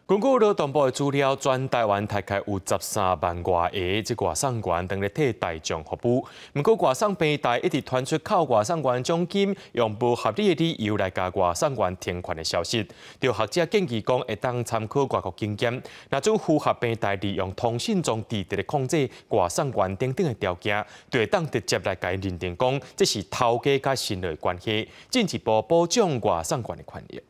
根据劳动部的资料，全台湾大概有13万外个即外送员等咧替大众服务。不过，外送平台一直传出靠外送员奖金用不合理的理由来甲外送员停权的消息。有学者建议讲，会当参考外国经验，若种符合平台利用通讯装置来控制外送员等等的条件，就会当直接来甲伊认定讲，这是头家甲信赖关系，进一步保障外送员的权益。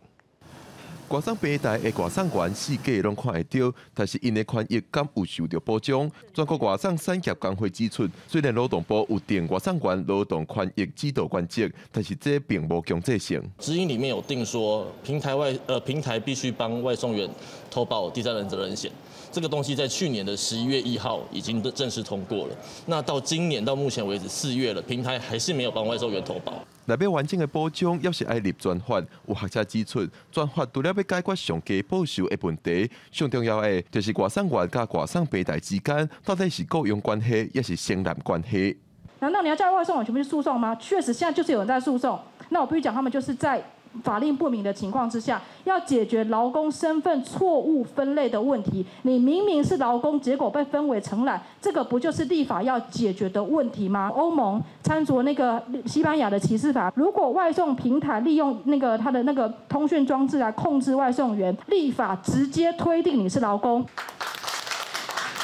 外送平台的外送员四界拢看会到，但是因的权益敢有受到保障？全国外送产业工会指出，虽然劳动部有定外送员劳动权益指导原则，但是这并无强制性。指引里面有定说，平台必须帮外送员投保第三人责任险。 这个东西在去年的11月1号已经正式通过了。那到今年到目前为止4月了，平台还是没有帮外送员投保。内面完整的保障，要是爱立专法，有学者指出，专法除了要解决上加报酬的问题，上重要的就是外送员甲外送平台之间到底是雇佣关系，也是承揽关系。难道你要叫外送员全部去诉讼吗？确实，现在就是有人在诉讼。那我必须讲，他们就是在 法令不明的情况之下，要解决劳工身份错误分类的问题。你明明是劳工，结果被分为承揽，这个不就是立法要解决的问题吗？欧盟参酌那个西班牙的歧视法，如果外送平台利用它的通讯装置来控制外送员，立法直接推定你是劳工。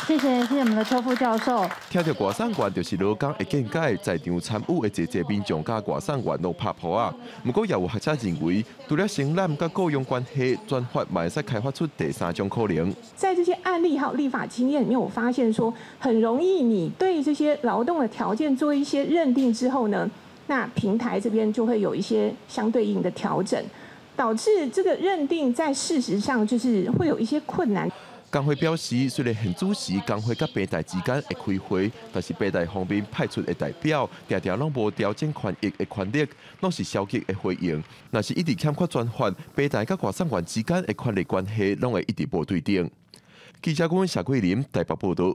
谢谢我们的邱副教授。听到外送员就是劳工的见解，在场参与的侪民众甲外送员都拍破啊。不过也有学者认为，除了承揽甲雇佣关系，专法嘛会使开发出第三种可能。在这些案例还有立法经验里面，我发现说，很容易你对这些劳动的条件做一些认定之后呢，那平台这边就会有一些相对应的调整，导致这个认定在事实上就是会有一些困难。 工会表示，虽然很主时工会甲平台之间会开会，但是平台方面派出的代表，常常拢无调整权益的权利，拢是消极的回应。若是一直欠缺专法，平台甲外送员之间的权利关系，拢会一直无对等。记者阮谢桂林台北报道。